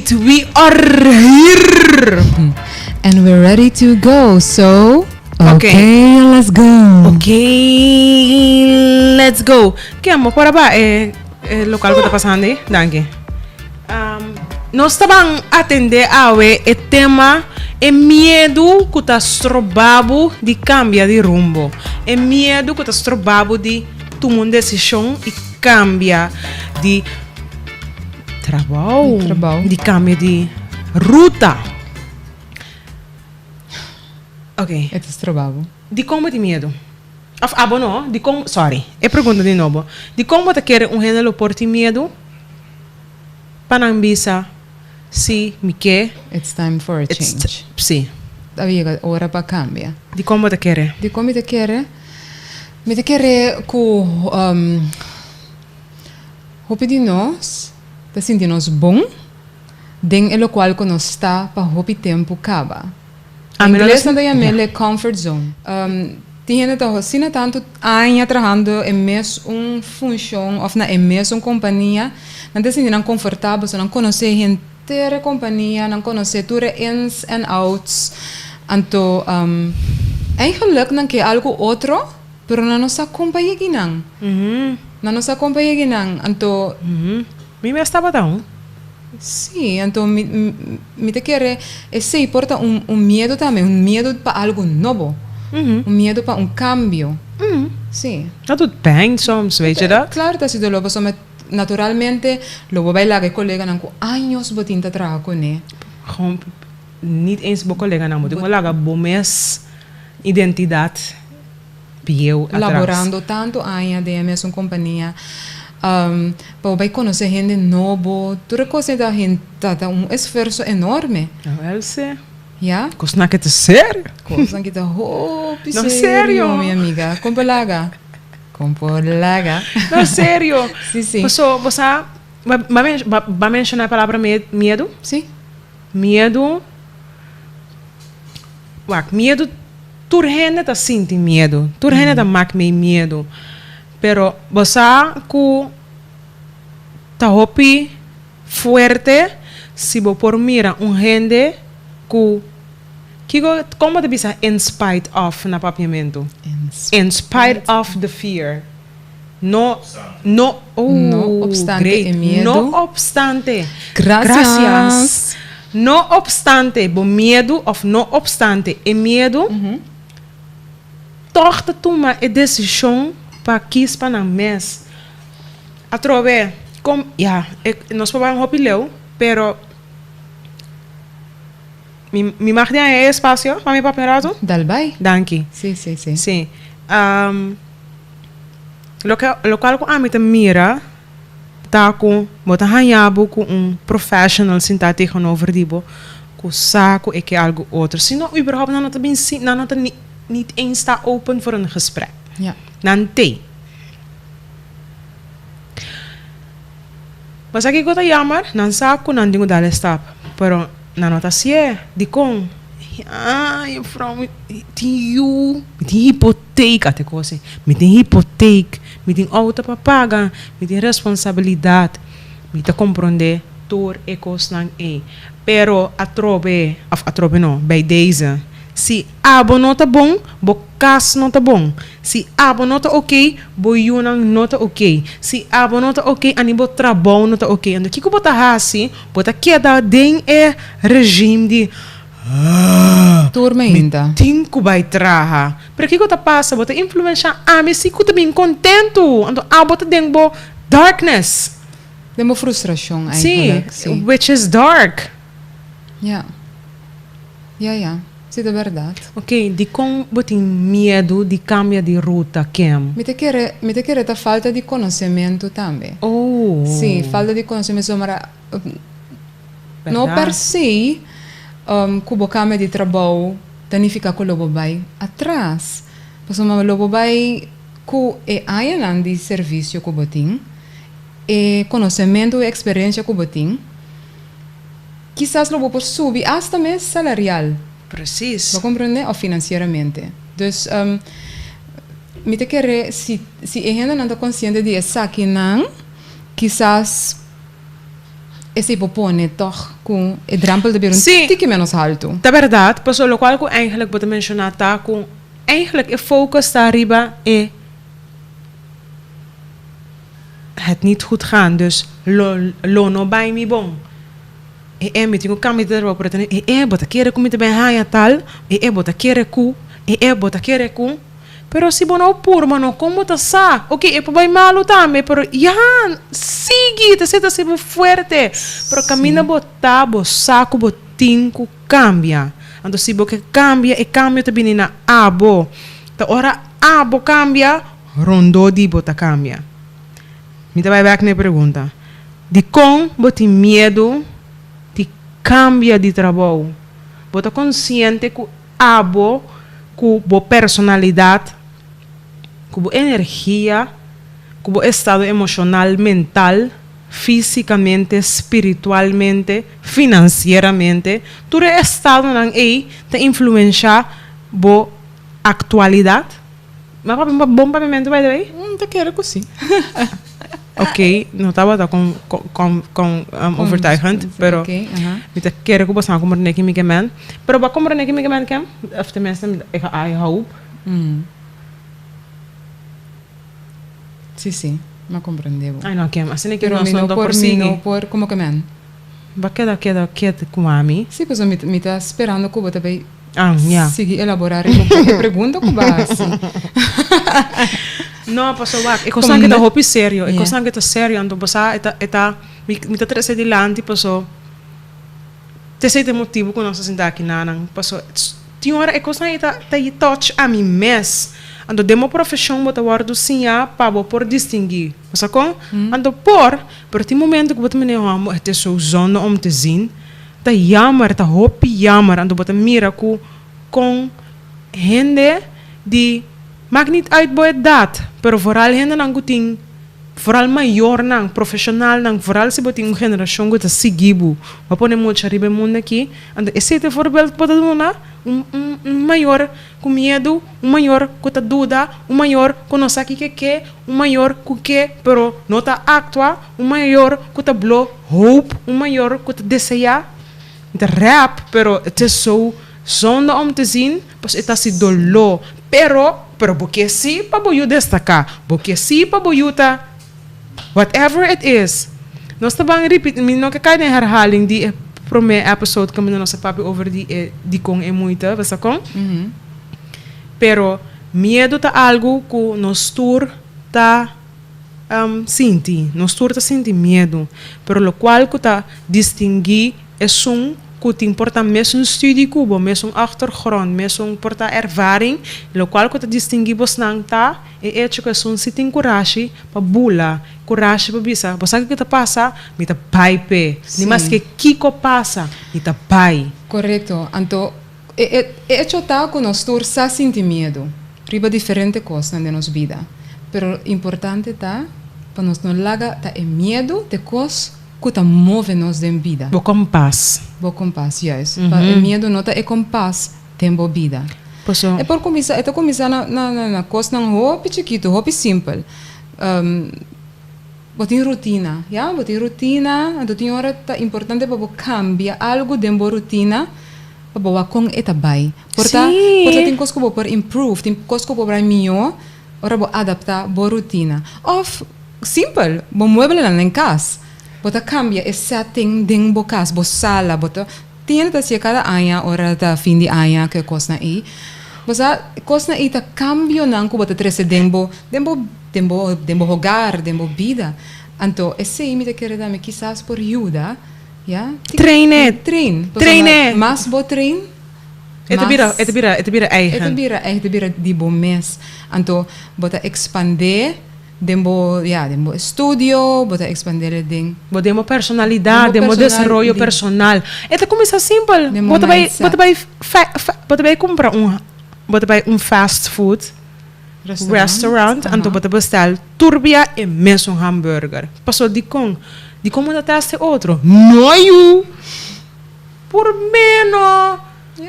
right, we are here. And we're ready to go. So, Okay. let's go. Okay, let's go. Que amo para ba local que está passando aí? Danke. Nós estamos atender ao tema é medo que está estrobado de cambiar de rumbo. É medo que está estrobado de tomar uma decisão e cambiar de trabalho, de cambiar de ruta. Ok. É estrobado. De como de medo? Não, de como, sorry, é pergunta de novo. De como você quer gênero por ti medo? Para não bisa se me quer. It's time for a change. Sim. Havia hora para cambiar. De como você quer? De como te quer? Me te quer com hope de nós, te sentimos bom, den é o qual que nós está para hope tempo acaba. Em inglês não tem a comfort zone. Tinha que estar tanto anos trabalhando em mesma função ou na mesma companhia, não te sentir confortável, não conhecer gente da companhia, não conhecer tudo ins and outs. Então, eigenlijk não que algo outro, pero na nossa companhia ginang. Na nossa companhia ginang. Então, me estava tão. Sim, então me te quer esse importa medo também, medo para algo novo, medo para cambio. Sim. Dat doet pijn soms, weet je dat? Claro, dat is de lobo, maar naturalmente lobo bij lage collega nanko años botinta trabajo con ele. Gewoon niet eens bij collega na moet ik laga bomes identidade bio atrás. Laborando tanto años de mesma companhia. Para vai conhecer gente novo, tudo coisa da gente tá esforço enorme. Wel se. Ja? Costa que te sério? Coisa que tá hope Não, sério, minha amiga. Compolaga. Não, sério. Sim, sim. Você vai mencionar a palavra medo? Sim. Medo. Medo. Turhene tá sentindo medo. Turhene tá medo. Pero você que tá hopi fuerte se você por mira gente que como te bisa in spite of na papiamento in spite of the fear no obstante great. Medo. No obstante Gracias. No obstante bo medo of no obstante e medo toch te tomar a decisão para quis para na mes atrove como nós podemos opileu pero mi magna é espaço para mi paperato Dalbai? danke Sim, sim, sim. sim local com a mim mira tá com bota hanhabo com professional sentado tegenover dibo com saco e que algo outro senão überhaupt não tá bem não tá niet eens está open voor een gesprek. Ja. Nante. Mas aqui gota jammer, nan saco nan dingo dale stap. Pero na nota sie di con je vrouw met die hypotheek até coisa. Met die hypotheek, met die auto para pagar, met die responsabilidade, met te compreender door ecos nan Pero atrobe no, bij deze. Se abo não tá bom, bocas não tá bom. Se abo não tá ok, boiunang não tá ok. Se abo não tá ok, anibo trabalho não tá ok. Então, o que bota assim? Bota queda den regime de Turma ainda. Tinco vai traha. Pero que tá passa? Bota influencia me se que tá bem contento. Então, bota den bo darkness. Demo frustração eigenlijk. Sim, which is dark. Ja. Ja. Sim, é verdade. Ok, de como botem medo de cambiar de ruta, Kim? Me te quer a falta de conhecimento também. Oh. Sim, falta de conhecimento, mas não per se, cubo cambia de trabalho, danifica com o lobo vai atrás. Porque o lobo vai com a de serviço que botim, e conhecimento e experiência que botim, quizás lobo por subir hasta mesmo salarial. Precies. ¿Lo comprende? O financieramente. Dus, me te quer, se a gente não está consciente de isso aqui, não, quizás esse propone toch com o drempel de bir Sim. um tique menos alto. Da verdade, pessoal, o qual que eigenlijk pode mencionar tá com eigenlijk o focus está arriba é het niet goed gaan, dus lo no bij me bom. Me tenho que me dar para ter bota querer comer bem raia tal, bota querer cu, bota querer cu. Pero si bono puro, mano, como tá sa? Ok, vai malo também, pero ya, sigue, te sientes assim fuerte. Pero camina botar, bo saco, bo tinco, cambia. Então se bo que cambia, e cambia também na abo. Ta ora abo cambia, rondo di bota cambia. Me vai back na pergunta. De com bota medo, de cambia de trabalho. Bota consciente que abo, com boa personalidade, com boa energia, com bom estado emocional, mental, fisicamente, espiritualmente, financeiramente, todo estado não é te influenciar boa atualidade. Mas para bom para mim, by the way? Te quero que sim. Ok, não estava com overtuigend, pero ik quero que você não compreenda que me queimem. Pero para compreender que me queimem, que of tenminste, ik hoop. Sim, mas compreendeu. Ai não, Kim, assim é que Pero nós não por si. não por como que man. Ba queda com a mim. Sim, pois me tá esperando que você vai seguir elaborar a pergunta que vai. Não, passou lá. Eu consigo que tá hopi sério. Eu consigo que tá sério, então passar me tá trazendo adiante, passou. Te sei motivo que nós sentar aqui não, passou. Tinha hora eu consigo que tá touch a mim mes. Então demo profissão bota guardo sim para por distinguir. Passou com? Então por ti momento que bota me amo, é so zona om te zien. Tá jammer, tá hopi jammer, então bota mira com gente de maakt niet uit bij dat, pero vooral hen nang guting, vooral maior nang profissional nang vooral se boting generação guta sigibu. Wa pone mo charibe mundo aqui, ando esse te voorbeeld pode dona, maior com medo, maior com ta dúvida, maior com não sabe que, maior com que, pero não tá actua, maior com ta blow hope, maior com ta deseja. Inte rap, pero het is zo zonde om te zien, pues het is dolor, pero porque sim para boiu destacar, porque sim para boiuta, whatever it is. Nós também repeat, não que cai na herhaling die primeiro episode que nós papi over die com é muita, você com? Pero medo tá algo que nós tur tá senti, nós tur tá senti medo, pero lo qual que tá distinguir é que te importa mesmo studie cubo, mesmo achtergrond, mesmo importa ervaring, lo qual que te distingue bos nang ta, e hecho que son siting coragem pa bula, coragem pa bisa, bos sabe que te passa, mi te pai pe, ni mas que kiko passa, mi te pai. Correto, então, hecho tá que nós todos sa sentir medo, riba diferente coisa na nossa vida, pero importante tá, para nós não laga tá medo de coisa que tá move-nos de vida. Bo compás. Bo compás, yes. O medo não tá com paz, tem bo vida. É por começar na coisa não hopi chiquito, hopi simple. Botin rotina, ja? Botin rotina, então tem hora tá importante para cambiar algo de bo rotina, para bo com etabay. Porta tem coisa que por improve, tem coisa que por melhor, ora bo adaptar bo rotina. Of simple, bo mueble lá em casa. Bota cambia e setting ding bocas, bo sala, bota tiene ta se cada año ora ta fin de año que cosa aí. Bosa cosa aí ta cambio nan ko bota trece dembo hogar, dembo vida. Anto esse aí me te quer dar me quizás por ajuda, ja? Treine. Mas bo trein. Het bira eigen. Het bira di bo mes. Anto bota expander dembo estudio, bota expandir ding. Demo personalidade, demo desarrollo personal. Eta começa simples. Bota vai comprar fast food restaurant, então bota bestel turbia e mesmo hamburger. Passou de como da teste outro. Não por menos.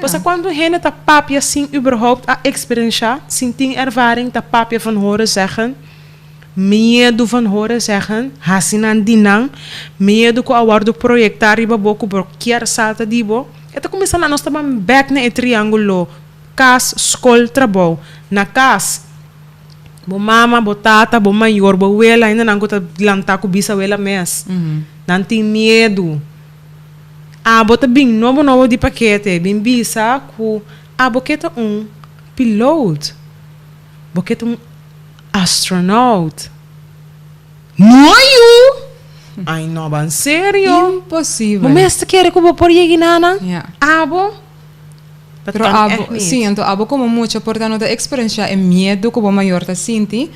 Passa quando gente tá papia assim überhaupt a experiência, sem ter ervaring tá papia van horen zeggen. medo van horen zeggen, hasinan dinang, medo ko awardo projectar iba boku bloquear salta dibo. Ito começa na nós também back na triângulo, cas, escola, trabalho, na cas. Bo mama, bo tata, bo maior, bo wela, ainda não gota lantar com bisa wela mes. Não tem medo. Bota bem novo de paquete, bem bisa com boqueta piloto, boqueta astronaut. Não eu? Ai, não, ban sério? Impossível. Mas você quer que eu vou por aí, nana? Yeah. Abo? Pero abo, sim, então abo como muito, portanto, a experiência é medo que o maior tá senti,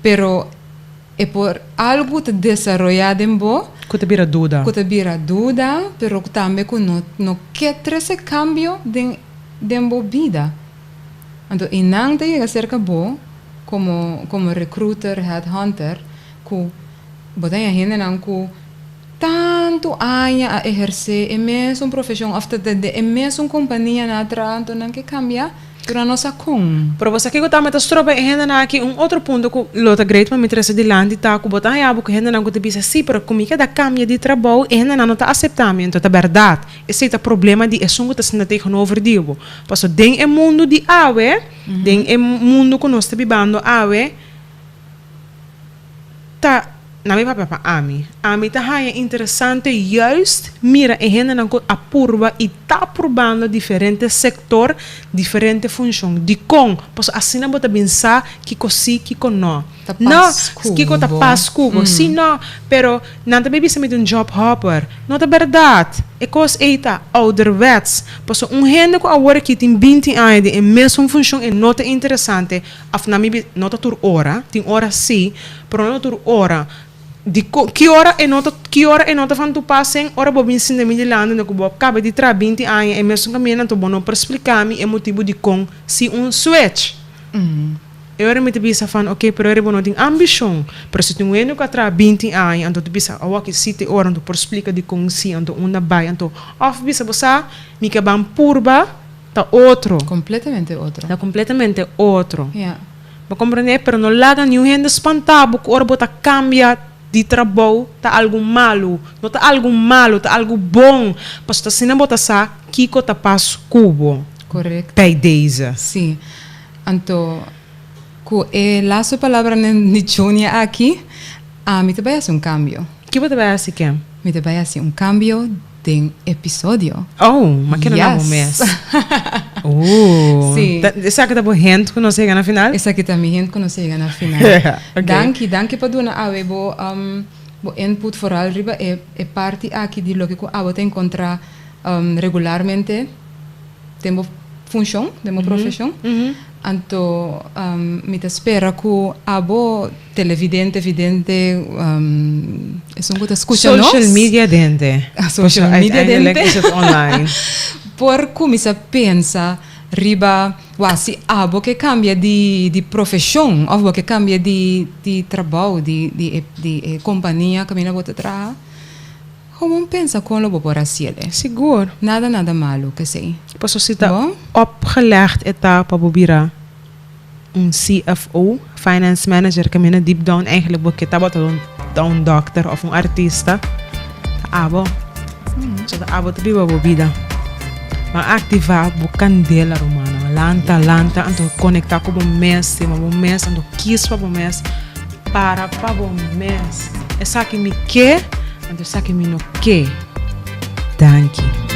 pero é por algo te desarrollado em bo, que te vira dúvida, pero também que não quer esse cambio de bo vida. Então, e não te chega cerca bo, como recruiter, headhunter, que botar a gente não que tanto anos a exercer é mesmo profissão, é mesmo companhia na atrás, então não quer cambiar para nossa com. Para você que está met strobe ainda aqui outro ponto que lota great mas me interessa de land tá que botar aí abo que ainda não que te bisa sim, pero como que da cambia de trabalho ainda não tá aceitamento, tá verdade. Esse é o problema de sungo tá sendo tegenover dibo. Passo den é mundo de awe, den é mundo que nós está vivendo awe. Tá na minha papa ami tá é interessante juist mira e gente não apurva e tá apurvando diferente setor, diferente função de com, posso assim não botar pensar que cosi que com não que tá pas cubo sim não, pero não também bisa met job hopper não é verdade é cos eita ouderwets posso gente que agora que tem 20 anos de mesma função é nota interessante af na minha nota tur hora tem hora sim pero não tur hora de que hora é nota van toepassing ora bobin sin de middelanden no kubo cabe de tra 20 anos e mesmo caminho to bono per explicar-me é motivo de com se switch eu era muito bisa van ok pero era bono tem ambição pero se tu eno que tra 20 anos então tu bisa awak se te ora por explicar de com se então uma bai então of bisa bosa mi que ban purba tá outro completamente outro yeah. Mas compreender pero não laga nenhum gente espantado que ora bota cambia de trabalho tá algo malo, não tá algo malo, tá algo bom. Mas tá sendo botar sa Kiko tá passo cubo. Correto. Peideza. Sim. Então, com a sua palavra de Júnia aqui, me te vai fazer cambio. Que você vai fazer que? Me te vai fazer cambio de episódio. Oh, mas que não é um mês. Sim. Essa aqui tá boa gente que não chega na final? Essa aqui tá minha gente que não chega na final. Okay. Danke para dona Awe, bo input foral riba é parte aqui de lo que a te encontrar regularmente, temos função, temos profissão. Então, me te espera que abo televidente, vidente, é um que escuta nós. Social media dente. Social media dente. Online. Por como se pensa, riba, se abo que cambia de profissão, ou que cambia de trabalho, de companhia, que me na bota atrás, como pensa com o por assim? Seguro. Nada malo que sei. Posso citar opgelegd etapa bobira CFO, finance manager, que me deep down eigenlijk porque tá botando um doctor of artista. Abo. So da abo te biba bobida. Maar activa candela romana. Lanta, anto conectar com o mês, anto kies para o mês, para o mês. Essa que me quer, anto essa que me não quer. Danke.